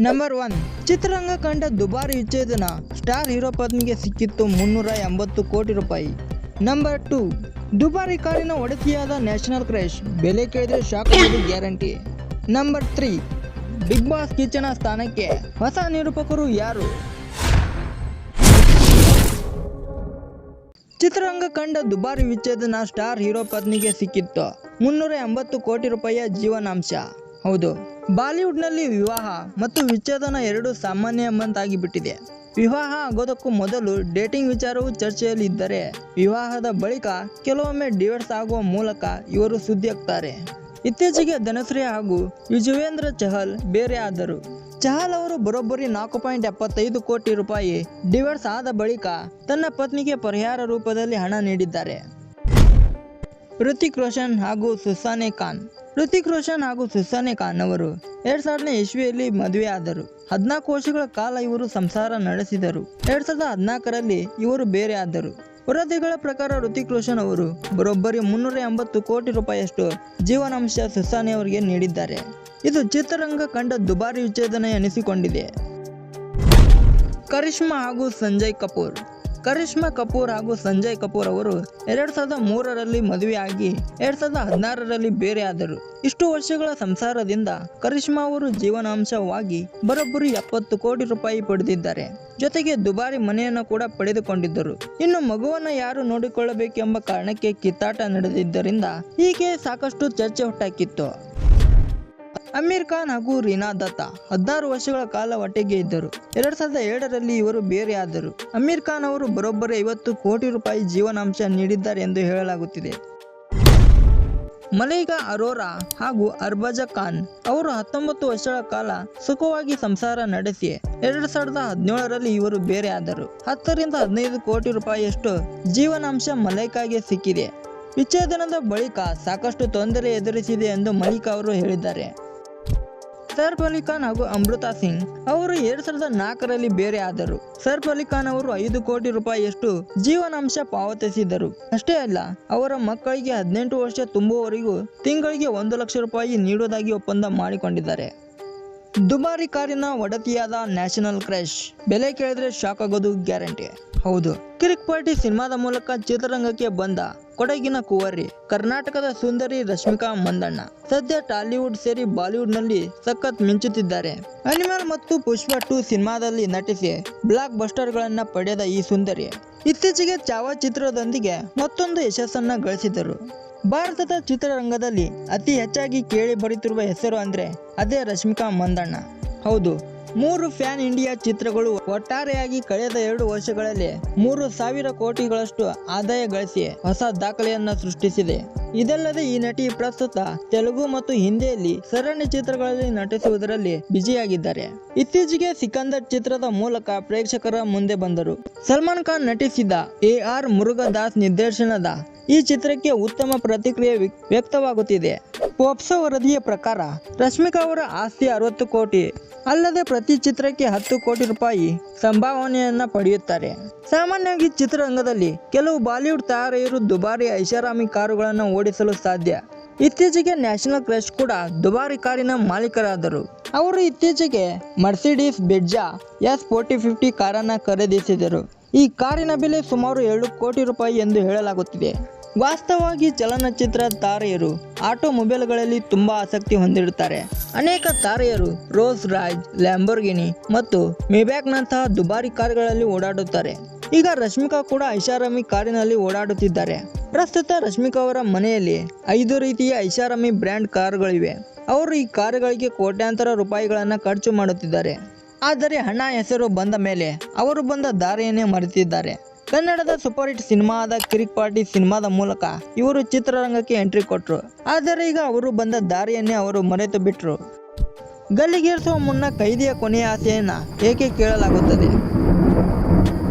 Number 1, ಚಿತ್ರರಂಗ ಕಂಡ ದುಬಾರಿ ವಿಚ್ಛೇದನ, ಸ್ಟಾರ್ ಹೀರೋ ಪತ್ನಿಗೆ ಸಿಕ್ಕಿತ್ತು 380 ಕೋಟಿ ರೂಪಾಯಿ. ನಂಬರ್ 2, ದುಬಾರಿ ಕಾರಿನ ಒಡತಿಯಾದ ನ್ಯಾಷನಲ್ ಕ್ರಶ್, ಬೆಲೆ ಕೇಳಿದ್ರೆ ಶಾಕ್ ಆಗೋದು ಗ್ಯಾರಂಟಿ. ನಂಬರ್ 3, ಬಿಗ್ ಬಾಸ್ ಕಿಚ್ಚನ ಸ್ಥಾನಕ್ಕೆ ಹೊಸ ನಿರೂಪಕರು ಯಾರು? ಚಿತ್ರರಂಗ ಕಂಡ ದುಬಾರಿ ವಿಚ್ಛೇದನ, ಸ್ಟಾರ್ ಹೀರೋ ಪತ್ನಿಗೆ ಸಿಕ್ಕಿತ್ತು 380 ಕೋಟಿ ರೂಪಾಯಿಯ ಜೀವನಾಂಶ. ಹೌದು, ಬಾಲಿವುಡ್ನಲ್ಲಿ ವಿವಾಹ ಮತ್ತು ವಿಚ್ಛೇದನ ಎರಡು ಸಾಮಾನ್ಯ ಎಂಬಂತಾಗಿಬಿಟ್ಟಿದೆ. ವಿವಾಹ ಆಗೋದಕ್ಕೂ ಮೊದಲು ಡೇಟಿಂಗ್ ವಿಚಾರವು ಚರ್ಚೆಯಲ್ಲಿ ಇದ್ದರೆ, ವಿವಾಹದ ಬಳಿಕ ಕೆಲವೊಮ್ಮೆ ಡಿವೋರ್ಸ್ ಆಗುವ ಮೂಲಕ ಇವರು ಸುದ್ದಿ ಆಗ್ತಾರೆ. ಇತ್ತೀಚೆಗೆ ಧನಶ್ರೀ ಹಾಗೂ ಯುಜವೇಂದ್ರ ಚಹಲ್ ಬೇರೆ ಆದರು. ಚಹಲ್ ಅವರು ಬರೋಬ್ಬರಿ 4.75 ಕೋಟಿ ರೂಪಾಯಿ ಡಿವೋರ್ಸ್ ಆದ ಬಳಿಕ ತನ್ನ ಪತ್ನಿಗೆ ಪರಿಹಾರ ರೂಪದಲ್ಲಿ ಹಣ ನೀಡಿದ್ದಾರೆ. ಋತಿಕ್ ರೋಷನ್ ಹಾಗೂ ಸುಸಾನೆ ಖಾನ್. ಋತಿಕ್ ರೋಷನ್ ಹಾಗೂ ಸುಸಾನೆ ಖಾನ್ ಅವರು 2000ನೇ ಇಸ್ವಿಯಲ್ಲಿ ಮದುವೆ ಆದರು. 14 ವರ್ಷಗಳ ಕಾಲ ಇವರು ಸಂಸಾರ ನಡೆಸಿದರು. 2014ರಲ್ಲಿ ಇವರು ಬೇರೆ ಆದರು. ವರದಿಗಳ ಪ್ರಕಾರ ಋತಿಕ್ ರೋಷನ್ ಅವರು ಬರೋಬ್ಬರಿ 380 ಕೋಟಿ ರೂಪಾಯಿಯಷ್ಟು ಜೀವನಾಂಶ ಸುಸಾನೆ ಅವರಿಗೆ ನೀಡಿದ್ದಾರೆ. ಇದು ಚಿತ್ರರಂಗ ಕಂಡ ದುಬಾರಿ ವಿಚ್ಛೇದನ ಎನಿಸಿಕೊಂಡಿದೆ. ಕರಿಷ್ಮಾ ಹಾಗೂ ಸಂಜಯ್ ಕಪೂರ್. ಕರಿಷ್ಮಾ ಕಪೂರ್ ಹಾಗೂ ಸಂಜಯ್ ಕಪೂರ್ ಅವರು 2003ರಲ್ಲಿ ಮದುವೆಯಾಗಿ 2016ರಲ್ಲಿ ಬೇರೆ ಆದರು. ಇಷ್ಟು ವರ್ಷಗಳ ಸಂಸಾರದಿಂದ ಕರಿಷ್ಮಾ ಅವರು ಜೀವನಾಂಶವಾಗಿ ಬರೋಬ್ಬರಿ 70 ಕೋಟಿ ರೂಪಾಯಿ ಪಡೆದಿದ್ದಾರೆ. ಜೊತೆಗೆ ದುಬಾರಿ ಮನೆಯನ್ನು ಕೂಡ ಪಡೆದುಕೊಂಡಿದ್ದರು. ಇನ್ನು ಮಗುವನ್ನು ಯಾರು ನೋಡಿಕೊಳ್ಳಬೇಕೆಂಬ ಕಾರಣಕ್ಕೆ ಕಿತ್ತಾಟ ನಡೆದಿದ್ದರಿಂದ ಹೀಗೆ ಸಾಕಷ್ಟು ಚರ್ಚೆ ಹುಟ್ಟಾಕಿತ್ತು. ಅಮೀರ್ ಖಾನ್ ಹಾಗೂ ರೀನಾ ದತ್ತಾ 16 ವರ್ಷಗಳ ಕಾಲ ಒಟ್ಟಿಗೆ ಇದ್ದರು. 2007ರಲ್ಲಿ ಇವರು ಬೇರೆ ಆದರು. ಅಮೀರ್ ಖಾನ್ ಅವರು ಬರೋಬ್ಬರಿ 50 ಕೋಟಿ ರೂಪಾಯಿ ಜೀವನಾಂಶ ನೀಡಿದ್ದಾರೆ ಎಂದು ಹೇಳಲಾಗುತ್ತಿದೆ. ಮಲೈಕಾ ಅರೋರಾ ಹಾಗೂ ಅರ್ಬಾಜ್ ಖಾನ್ ಅವರು 19 ವರ್ಷಗಳ ಕಾಲ ಸುಖವಾಗಿ ಸಂಸಾರ ನಡೆಸಿ 2017ರಲ್ಲಿ ಇವರು ಬೇರೆ ಆದರು. 10 ರಿಂದ 15 ಕೋಟಿ ರೂಪಾಯಿಯಷ್ಟು ಜೀವನಾಂಶ ಮಲೈಕಾಗೆ ಸಿಕ್ಕಿದೆ. ವಿಚ್ಛೇದನದ ಬಳಿಕ ಸಾಕಷ್ಟು ತೊಂದರೆ ಎದುರಿಸಿದೆ ಎಂದು ಮಲಿಕಾ ಅವರು ಹೇಳಿದ್ದಾರೆ. ಸೈಫ್ ಅಲಿ ಖಾನ್ ಹಾಗೂ ಅಮೃತಾ ಸಿಂಗ್ ಅವರು 2004ರಲ್ಲಿ ಬೇರೆ ಆದರು. ಸೈಫ್ ಅಲಿ ಖಾನ್ ಅವರು 5 ಕೋಟಿ ರೂಪಾಯಿಯಷ್ಟು ಜೀವನಾಂಶ ಪಾವತಿಸಿದರು. ಅಷ್ಟೇ ಅಲ್ಲ, ಅವರ ಮಕ್ಕಳಿಗೆ 18 ವರ್ಷ ತುಂಬುವವರೆಗೂ ತಿಂಗಳಿಗೆ 1 ಲಕ್ಷ ರೂಪಾಯಿ ನೀಡುವುದಾಗಿ ಒಪ್ಪಂದ ಮಾಡಿಕೊಂಡಿದ್ದಾರೆ. ದುಬಾರಿ ಕಾರಿನ ಒಡತಿಯಾದ ನ್ಯಾಷನಲ್ ಕ್ರಶ್, ಬೆಲೆ ಕೇಳಿದ್ರೆ ಶಾಕ್ ಆಗೋದು ಗ್ಯಾರಂಟಿ. ಹೌದು, ಕಿರಿಕ್ ಪಾರ್ಟಿ ಸಿನಿಮಾದ ಮೂಲಕ ಚಿತ್ರರಂಗಕ್ಕೆ ಬಂದ ಕೊಡಗಿನ ಕುವರಿ, ಕರ್ನಾಟಕದ ಸುಂದರಿ ರಶ್ಮಿಕಾ ಮಂದಣ್ಣ ಸದ್ಯ ಟಾಲಿವುಡ್ ಸೇರಿ ಬಾಲಿವುಡ್ ನಲ್ಲಿ ಸಖತ್ ಮಿಂಚುತ್ತಿದ್ದಾರೆ. ಅನಿಮಲ್ ಮತ್ತು ಪುಷ್ಪ 2 ಸಿನಿಮಾದಲ್ಲಿ ನಟಿಸಿ ಬ್ಲಾಕ್ ಬಸ್ಟರ್ ಗಳನ್ನ ಪಡೆದ ಈ ಸುಂದರಿ ಇತ್ತೀಚೆಗೆ ಚಾವಾ ಚಿತ್ರದೊಂದಿಗೆ ಮತ್ತೊಂದು ಯಶಸ್ಸನ್ನ ಗಳಿಸಿದರು. ಭಾರತದ ಚಿತ್ರರಂಗದಲ್ಲಿ ಅತಿ ಹೆಚ್ಚಾಗಿ ಕೇಳಿ ಬರುತ್ತಿರುವ ಹೆಸರು ಅಂದ್ರೆ ಅದೇ ರಶ್ಮಿಕಾ ಮಂದಣ್ಣ. ಹೌದು, 3 ಫ್ಯಾನ್ ಇಂಡಿಯಾ ಚಿತ್ರಗಳು ಒಟ್ಟಾರೆಯಾಗಿ ಕಳೆದ 2 ವರ್ಷಗಳಲ್ಲಿ 3,000 ಕೋಟಿಗಳಷ್ಟು ಆದಾಯ ಗಳಿಸಿ ಹೊಸ ದಾಖಲೆಯನ್ನ ಸೃಷ್ಟಿಸಿದೆ. ಇದಲ್ಲದೆ ಈ ನಟಿ ಪ್ರಸ್ತುತ ತೆಲುಗು ಮತ್ತು ಹಿಂದಿಯಲ್ಲಿ ಸರಣಿ ಚಿತ್ರಗಳಲ್ಲಿ ನಟಿಸುವುದರಲ್ಲಿ ಬ್ಯುಸಿಯಾಗಿದ್ದಾರೆ. ಇತ್ತೀಚೆಗೆ ಸಿಕಂದರ್ ಚಿತ್ರದ ಮೂಲಕ ಪ್ರೇಕ್ಷಕರ ಮುಂದೆ ಬಂದರು. ಸಲ್ಮಾನ್ ಖಾನ್ ನಟಿಸಿದ AR ಮುರುಗದಾಸ್ ನಿರ್ದೇಶನದ ಈ ಚಿತ್ರಕ್ಕೆ ಉತ್ತಮ ಪ್ರತಿಕ್ರಿಯೆ ವ್ಯಕ್ತವಾಗುತ್ತಿದೆ. ಪೋಪ್ಸೋ ವರದಿಯ ಪ್ರಕಾರ ರಶ್ಮಿಕಾ ಅವರ ಆಸ್ತಿ 60 ಕೋಟಿ ಅಲ್ಲದೆ ಪ್ರತಿ ಚಿತ್ರಕ್ಕೆ 10 ಕೋಟಿ ರೂಪಾಯಿ ಸಂಭಾವನೆಯನ್ನ ಪಡೆಯುತ್ತಾರೆ. ಸಾಮಾನ್ಯವಾಗಿ ಚಿತ್ರರಂಗದಲ್ಲಿ ಕೆಲವು ಬಾಲಿವುಡ್ ತಾರೆಯರು ದುಬಾರಿ ಐಷಾರಾಮಿ ಕಾರುಗಳನ್ನು ಓಡಿಸಲು ಸಾಧ್ಯ. ಇತ್ತೀಚೆಗೆ ನ್ಯಾಷನಲ್ ಕ್ರಶ್ ಕೂಡ ದುಬಾರಿ ಕಾರಿನ ಮಾಲೀಕರಾದರು. ಅವರು ಇತ್ತೀಚೆಗೆ ಮರ್ಸಿಡೀಸ್ ಬೆಂಜ್ S4050 ಕಾರನ್ನು ಖರೀದಿಸಿದರು. ಈ ಕಾರಿನ ಬೆಲೆ ಸುಮಾರು 2 ಕೋಟಿ ರೂಪಾಯಿ ಎಂದು ಹೇಳಲಾಗುತ್ತಿದೆ. ವಾಸ್ತವವಾಗಿ ಚಲನಚಿತ್ರ ತಾರೆಯರು ಆಟೋಮೊಬೈಲ್ಗಳಲ್ಲಿ ತುಂಬಾ ಆಸಕ್ತಿ ಹೊಂದಿರುತ್ತಾರೆ. ಅನೇಕ ತಾರೆಯರು ರೋಲ್ಸ್ ರಾಯ್ಸ್, ಲ್ಯಾಂಬೋರ್ಗಿನಿ ಮತ್ತು ಮೇಬ್ಯಾಕ್ನಂತಹ ದುಬಾರಿ ಕಾರುಗಳಲ್ಲಿ ಓಡಾಡುತ್ತಾರೆ. ಈಗ ರಶ್ಮಿಕಾ ಕೂಡ ಐಷಾರಾಮಿ ಕಾರಿನಲ್ಲಿ ಓಡಾಡುತ್ತಿದ್ದಾರೆ. ಪ್ರಸ್ತುತ ರಶ್ಮಿಕಾ ಅವರ ಮನೆಯಲ್ಲಿ 5 ರೀತಿಯ ಐಷಾರಾಮಿ ಬ್ರ್ಯಾಂಡ್ ಕಾರುಗಳಿವೆ. ಅವರು ಈ ಕಾರುಗಳಿಗೆ ಕೋಟ್ಯಾಂತರ ರೂಪಾಯಿಗಳನ್ನು ಖರ್ಚು ಮಾಡುತ್ತಿದ್ದಾರೆ. ಆದರೆ ಹಣ ಹೆಸರು ಬಂದ ಮೇಲೆ ಅವರು ಬಂದ ದಾರಿಯನ್ನೇ ಮರೆತಿದ್ದಾರೆ. ಕನ್ನಡದ ಸೂಪರ್ ಹಿಟ್ ಸಿನಿಮಾ ಆದ ಕಿರಿಕ್ ಪಾರ್ಟಿ ಸಿನಿಮಾದ ಮೂಲಕ ಇವರು ಚಿತ್ರರಂಗಕ್ಕೆ ಎಂಟ್ರಿ ಕೊಟ್ಟರು. ಆದರೆ ಈಗ ಅವರು ಬಂದ ದಾರಿಯನ್ನೇ ಅವರು ಮರೆತು ಬಿಟ್ಟರು. ಗಲ್ಲಿಗೇರಿಸುವ ಮುನ್ನ ಕೈದಿಯ ಕೊನೆಯ ಆಸೆಯನ್ನ ಏಕೆ ಕೇಳಲಾಗುತ್ತದೆ?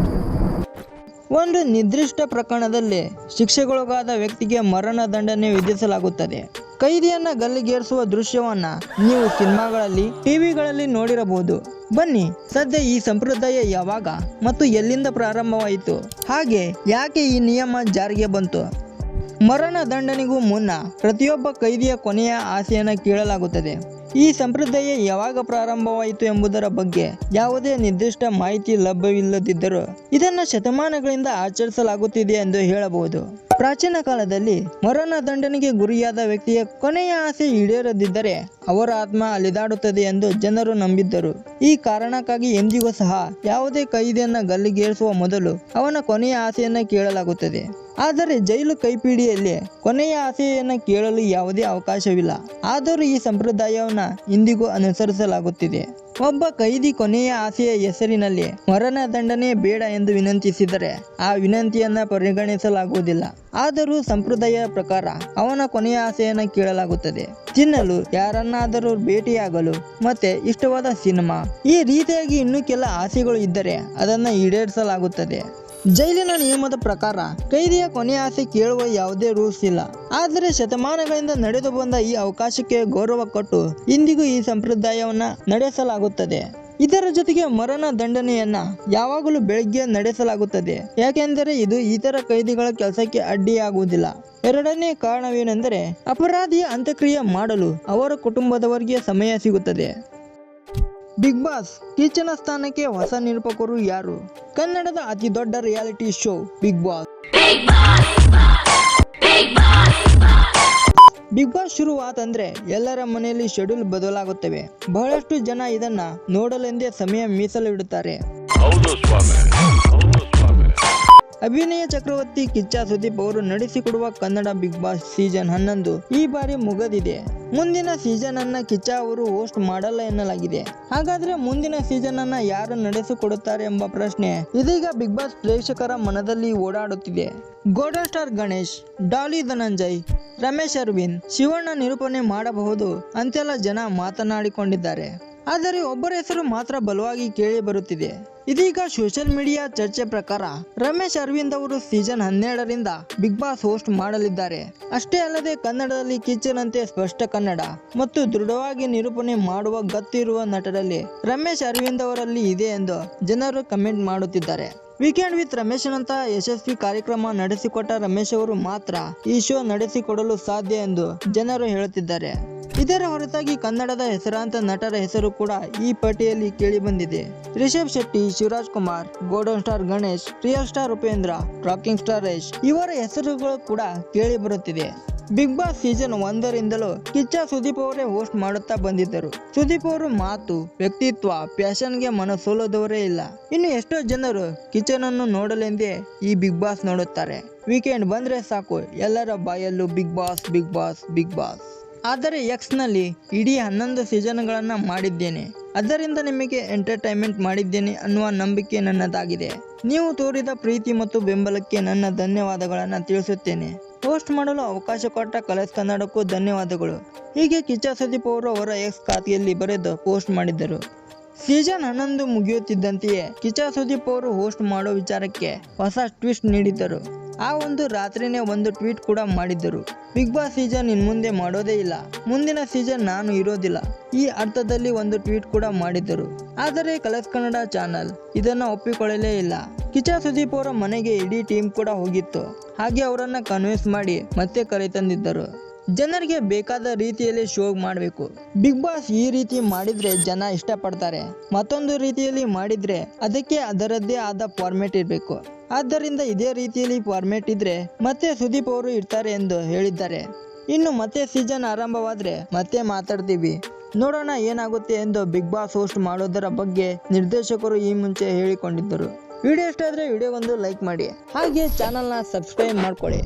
ಒಂದು ನಿರ್ದಿಷ್ಟ ಪ್ರಕರಣದಲ್ಲಿ ಶಿಕ್ಷೆಗೊಳಗಾದ ವ್ಯಕ್ತಿಗೆ ಮರಣ ದಂಡನೆ ವಿಧಿಸಲಾಗುತ್ತದೆ. ಕೈದಿಯನ್ನ ಗಲ್ಲಿಗೇರಿಸುವ ದೃಶ್ಯವನ್ನ ನೀವು ಸಿನಿಮಾಗಳಲ್ಲಿ, ಟಿವಿಗಳಲ್ಲಿ ನೋಡಿರಬಹುದು. ಬನ್ನಿ, ಸದ್ಯ ಈ ಸಂಪ್ರದಾಯ ಯಾವಾಗ ಮತ್ತು ಎಲ್ಲಿಂದ ಪ್ರಾರಂಭವಾಯಿತು? ಹಾಗೆ ಯಾಕೆ ಈ ನಿಯಮ ಜಾರಿಗೆ ಬಂತು? ಮರಣ ದಂಡನೆಗೂ ಮುನ್ನ ಪ್ರತಿಯೊಬ್ಬ ಕೈದಿಯ ಕೊನೆಯ ಆಸೆಯನ್ನು ಕೇಳಲಾಗುತ್ತದೆ. ಈ ಸಂಪ್ರದಾಯ ಯಾವಾಗ ಪ್ರಾರಂಭವಾಯಿತು ಎಂಬುದರ ಬಗ್ಗೆ ಯಾವುದೇ ನಿರ್ದಿಷ್ಟ ಮಾಹಿತಿ ಲಭ್ಯವಿಲ್ಲದಿದ್ದರೂ ಇದನ್ನು ಶತಮಾನಗಳಿಂದ ಆಚರಿಸಲಾಗುತ್ತಿದೆ ಎಂದು ಹೇಳಬಹುದು. ಪ್ರಾಚೀನ ಕಾಲದಲ್ಲಿ ಮರಣ ದಂಡನೆಗೆ ಗುರಿಯಾದ ವ್ಯಕ್ತಿಯ ಕೊನೆಯ ಆಸೆ ಈಡೇರದಿದ್ದರೆ ಅವರ ಆತ್ಮ ಅಲಿದಾಡುತ್ತದೆ ಎಂದು ಜನರು ನಂಬಿದ್ದರು. ಈ ಕಾರಣಕ್ಕಾಗಿ ಎಂದಿಗೂ ಸಹ ಯಾವುದೇ ಕೈದಿಯನ್ನ ಗಲ್ಲಿಗೇರಿಸುವ ಮೊದಲು ಅವನ ಕೊನೆಯ ಆಸೆಯನ್ನ ಕೇಳಲಾಗುತ್ತದೆ. ಆದರೆ ಜೈಲು ಕೈಪಿಡಿಯಲ್ಲಿ ಕೊನೆಯ ಆಸೆಯನ್ನ ಕೇಳಲು ಯಾವುದೇ ಅವಕಾಶವಿಲ್ಲ. ಆದರೂ ಈ ಸಂಪ್ರದಾಯವನ್ನ ಇಂದಿಗೂ ಅನುಸರಿಸಲಾಗುತ್ತಿದೆ. ಒಬ್ಬ ಕೈದಿ ಕೊನೆಯ ಆಸೆಯ ಹೆಸರಿನಲ್ಲಿ ಮರಣ ದಂಡನೆ ಬೇಡ ಎಂದು ವಿನಂತಿಸಿದರೆ ಆ ವಿನಂತಿಯನ್ನ ಪರಿಗಣಿಸಲಾಗುವುದಿಲ್ಲ. ಆದರೂ ಸಂಪ್ರದಾಯ ಪ್ರಕಾರ ಅವನ ಕೊನೆಯ ಆಸೆಯನ್ನ ಕೇಳಲಾಗುತ್ತದೆ. ತಿನ್ನಲು, ಯಾರನ್ನಾದರೂ ಭೇಟಿಯಾಗಲು, ಮತ್ತೆ ಇಷ್ಟವಾದ ಸಿನಿಮಾ, ಈ ರೀತಿಯಾಗಿ ಇನ್ನೂ ಕೆಲ ಆಸೆಗಳು ಇದ್ದರೆ ಅದನ್ನ ಈಡೇರಿಸಲಾಗುತ್ತದೆ. ಜೈಲಿನ ನಿಯಮದ ಪ್ರಕಾರ ಕೈದಿಯ ಕೊನೆಯ ಆಸೆ ಕೇಳುವ ಯಾವುದೇ ರೂಲ್ಸ್ ಇಲ್ಲ. ಆದರೆ ಶತಮಾನಗಳಿಂದ ನಡೆದು ಬಂದ ಈ ಅವಕಾಶಕ್ಕೆ ಗೌರವ ಕೊಟ್ಟು ಇಂದಿಗೂ ಈ ಸಂಪ್ರದಾಯವನ್ನ ನಡೆಸಲಾಗುತ್ತದೆ. ಇದರ ಜೊತೆಗೆ ಮರಣ ದಂಡನೆಯನ್ನ ಯಾವಾಗಲೂ ಬೆಳಗ್ಗೆ ನಡೆಸಲಾಗುತ್ತದೆ, ಯಾಕೆಂದರೆ ಇದು ಇತರ ಕೈದಿಗಳ ಕೆಲಸಕ್ಕೆ ಅಡ್ಡಿಯಾಗುವುದಿಲ್ಲ. ಎರಡನೇ ಕಾರಣವೇನೆಂದರೆ ಅಪರಾಧಿಯ ಅಂತ್ಯಕ್ರಿಯೆ ಮಾಡಲು ಅವರ ಕುಟುಂಬದವರಿಗೆ ಸಮಯ ಸಿಗುತ್ತದೆ. ಬಿಗ್ ಬಾಸ್ ಕಿಚ್ಚನ ಸ್ಥಾನಕ್ಕೆ ಹೊಸ ನಿರೂಪಕರು ಯಾರು? ಕನ್ನಡದ ಅತಿ ದೊಡ್ಡ reality show Bigg Boss. Bigg Boss ಶುರುವಾತಂದ್ರೆ ಎಲ್ಲರ ಮನೆಯಲ್ಲಿ ಶೆಡ್ಯೂಲ್ ಬದಲಾಗುತ್ತವೆ. ಬಹಳಷ್ಟು ಜನ ಇದನ್ನ ನೋಡಲೆಂದೇ ಸಮಯ ಮೀಸಲಿಡುತ್ತಾರೆ. ಅಭಿನಯ ಚಕ್ರವರ್ತಿ ಕಿಚ್ಚ ಸುದೀಪ್ ಅವರು ನಡೆಸಿಕೊಡುವ ಕನ್ನಡ ಬಿಗ್ ಬಾಸ್ ಸೀಸನ್ 11 ಈ ಬಾರಿ ಮುಗದಿದೆ. ಮುಂದಿನ ಸೀಸನ್ ಅನ್ನ ಕಿಚ್ಚ ಅವರು ಹೋಸ್ಟ್ ಮಾಡಲ್ಲ ಎನ್ನಲಾಗಿದೆ. ಹಾಗಾದ್ರೆ ಮುಂದಿನ ಸೀಸನ್ ಅನ್ನ ಯಾರು ನಡೆಸಿಕೊಡುತ್ತಾರೆ ಎಂಬ ಪ್ರಶ್ನೆ ಇದೀಗ ಬಿಗ್ ಬಾಸ್ ಪ್ರೇಕ್ಷಕರ ಮನದಲ್ಲಿ ಓಡಾಡುತ್ತಿದೆ. ಗೋಲ್ಡನ್ ಸ್ಟಾರ್ ಗಣೇಶ್, ಡಾಲಿ ಧನಂಜಯ್, ರಮೇಶ್ ಅರವಿಂದ್, ಶಿವಣ್ಣ ನಿರೂಪಣೆ ಮಾಡಬಹುದು ಅಂತೆಲ್ಲ ಜನ ಮಾತನಾಡಿಕೊಂಡಿದ್ದಾರೆ. ಆದರೆ ಒಬ್ಬರ ಹೆಸರು ಮಾತ್ರ ಬಲವಾಗಿ ಕೇಳಿ ಬರುತ್ತಿದೆ. ಇದೀಗ ಸೋಷಿಯಲ್ ಮೀಡಿಯಾ ಚರ್ಚೆ ಪ್ರಕಾರ ರಮೇಶ್ ಅರವಿಂದ್ ಅವರು ಸೀಸನ್ 12ರಿಂದ ಬಿಗ್ ಬಾಸ್ ಹೋಸ್ಟ್ ಮಾಡಲಿದ್ದಾರೆ. ಅಷ್ಟೇ ಅಲ್ಲದೆ ಕನ್ನಡದಲ್ಲಿ ಕಿಚ್ಚನಂತೆ ಸ್ಪಷ್ಟ ಕನ್ನಡ ಮತ್ತು ದೃಢವಾಗಿ ನಿರೂಪಣೆ ಮಾಡುವ ಗತ್ತಿರುವ ನಟರಲ್ಲಿ ರಮೇಶ್ ಅರವಿಂದ್ ಅವರಲ್ಲಿ ಇದೆ ಎಂದು ಜನರು ಕಮೆಂಟ್ ಮಾಡುತ್ತಿದ್ದಾರೆ. ವೀಕೆಂಡ್ ವಿತ್ ರಮೇಶನಂತ ಯಶಸ್ವಿ ಕಾರ್ಯಕ್ರಮ ನಡೆಸಿಕೊಟ್ಟ ರಮೇಶ್ ಅವರು ಮಾತ್ರ ಈ ಶೋ ನಡೆಸಿಕೊಡಲು ಸಾಧ್ಯ ಎಂದು ಜನರು ಹೇಳುತ್ತಿದ್ದಾರೆ. ಇದರ ಹೊರತಾಗಿ ಕನ್ನಡದ ಹೆಸರಾಂತ ನಟರ ಹೆಸರು ಕೂಡ ಈ ಪಟ್ಟಿಯಲ್ಲಿ ಕೇಳಿ ಬಂದಿದೆ. Rishab Shetty, Shivaraj Kumar, golden star Ganesh, real star Upendra, rocking star Yash ಇವರ ಹೆಸರುಗಳು ಕೂಡ ಕೇಳಿ ಬರುತ್ತಿದೆ. ಬಿಗ್ ಬಾಸ್ ಸೀಸನ್ 1ರಿಂದಲೂ ಕಿಚ್ಚ ಸುದೀಪ್ ಅವರೇ ಹೋಸ್ಟ್ ಮಾಡುತ್ತಾ ಬಂದಿದ್ದರು. ಸುದೀಪ್ ಅವರು ಮಾತು, ವ್ಯಕ್ತಿತ್ವ, ಪ್ಯಾಷನ್ಗೆ ಮನಸೋಲದವರೇ ಇಲ್ಲ. ಇನ್ನು ಎಷ್ಟೋ ಜನರು ಕಿಚ್ಚನನ್ನು ನೋಡಲೆಂದೇ ಈ ಬಿಗ್ ಬಾಸ್ ನೋಡುತ್ತಾರೆ. ವೀಕೆಂಡ್ ಬಂದ್ರೆ ಸಾಕು ಎಲ್ಲರ ಬಾಯಲ್ಲೂ Bigg Boss Bigg Boss Bigg Boss. ಆದರೆ ಎಕ್ಸ್ನಲ್ಲಿ ಇಡೀ 11 ಸೀಸನ್ಗಳನ್ನು ಮಾಡಿದ್ದೇನೆ, ಅದರಿಂದ ನಿಮಗೆ ಎಂಟರ್ಟೈನ್ಮೆಂಟ್ ಮಾಡಿದ್ದೇನೆ ಅನ್ನುವ ನಂಬಿಕೆ ನನ್ನದಾಗಿದೆ. ನೀವು ತೋರಿದ ಪ್ರೀತಿ ಮತ್ತು ಬೆಂಬಲಕ್ಕೆ ನನ್ನ ಧನ್ಯವಾದಗಳನ್ನು ತಿಳಿಸುತ್ತೇನೆ. ಹೋಸ್ಟ್ ಮಾಡಲು ಅವಕಾಶ ಕೊಟ್ಟ ಕಲರ್ಸ್ ಕನ್ನಡಕ್ಕೂ ಧನ್ಯವಾದಗಳು. ಹೀಗೆ ಕಿಚ್ಚ ಸುದೀಪ್ ಅವರು ಅವರ ಎಕ್ಸ್ ಖಾತೆಯಲ್ಲಿ ಬರೆದು ಪೋಸ್ಟ್ ಮಾಡಿದ್ದರು. ಸೀಸನ್ 11 ಮುಗಿಯುತ್ತಿದ್ದಂತೆಯೇ ಕಿಚ್ಚ ಸುದೀಪ್ ಅವರು ಹೋಸ್ಟ್ ಮಾಡೋ ವಿಚಾರಕ್ಕೆ ಹೊಸ ಟ್ವಿಸ್ಟ್ ನೀಡಿದ್ದರು. ಆ ಒಂದು ರಾತ್ರಿನೇ ಒಂದು ಟ್ವೀಟ್ ಕೂಡ ಮಾಡಿದ್ದರು. ಬಿಗ್ ಬಾಸ್ ಸೀಸನ್ ಇನ್ಮುಂದೆ ಮಾಡೋದೇ ಇಲ್ಲ, ಮುಂದಿನ ಸೀಸನ್ ನಾನು ಇರೋದಿಲ್ಲ, ಈ ಅರ್ಥದಲ್ಲಿ ಒಂದು ಟ್ವೀಟ್ ಕೂಡ ಮಾಡಿದ್ದರು. ಆದರೆ ಕಲರ್ಸ್ ಕನ್ನಡ ಚಾನಲ್ ಇದನ್ನ ಒಪ್ಪಿಕೊಳ್ಳಲೇ ಇಲ್ಲ. ಕಿಚ್ಚ ಸುದೀಪ್ ಅವರ ಮನೆಗೆ ಇಡೀ ಟೀಮ್ ಕೂಡ ಹೋಗಿತ್ತು. ಹಾಗೆ ಅವರನ್ನ ಕನ್ವಿನ್ಸ್ ಮಾಡಿ ಮತ್ತೆ ಕರೆತಂದಿದ್ದರು. ಜನರಿಗೆ ಬೇಕಾದ ರೀತಿಯಲ್ಲಿ ಶೋ ಮಾಡಬೇಕು. ಬಿಗ್ ಬಾಸ್ ಈ ರೀತಿ ಮಾಡಿದ್ರೆ ಜನ ಇಷ್ಟಪಡ್ತಾರೆ, ಮತ್ತೊಂದು ರೀತಿಯಲ್ಲಿ ಮಾಡಿದ್ರೆ ಅದಕ್ಕೆ ಅದರದ್ದೇ ಆದ ಫಾರ್ಮೇಟ್ ಇರಬೇಕು. ಆದ್ದರಿಂದ ಇದೇ ರೀತಿಯಲ್ಲಿ ಫಾರ್ಮೇಟ್ ಇದ್ರೆ ಮತ್ತೆ ಸುದೀಪ್ ಅವರು ಇರ್ತಾರೆ ಎಂದು ಹೇಳಿದ್ದಾರೆ. ಇನ್ನು ಮತ್ತೆ ಸೀಸನ್ ಆರಂಭವಾದ್ರೆ ಮತ್ತೆ ಮಾತಾಡ್ತೀವಿ, ನೋಡೋಣ ಏನಾಗುತ್ತೆ ಎಂದು ಬಿಗ್ ಬಾಸ್ ಹೋಸ್ಟ್ ಮಾಡೋದರ ಬಗ್ಗೆ ನಿರ್ದೇಶಕರು ಈ ಮುಂಚೆ ಹೇಳಿಕೊಂಡಿದ್ದರು. ವಿಡಿಯೋ ಇಷ್ಟ ಆದರೆ ವಿಡಿಯೋಗೊಂದು ಲೈಕ್ ಮಾಡಿ, ಹಾಗೆ ಚಾನಲ್ನ ಸಬ್ಸ್ಕ್ರೈಬ್ ಮಾಡ್ಕೊಳ್ಳಿ.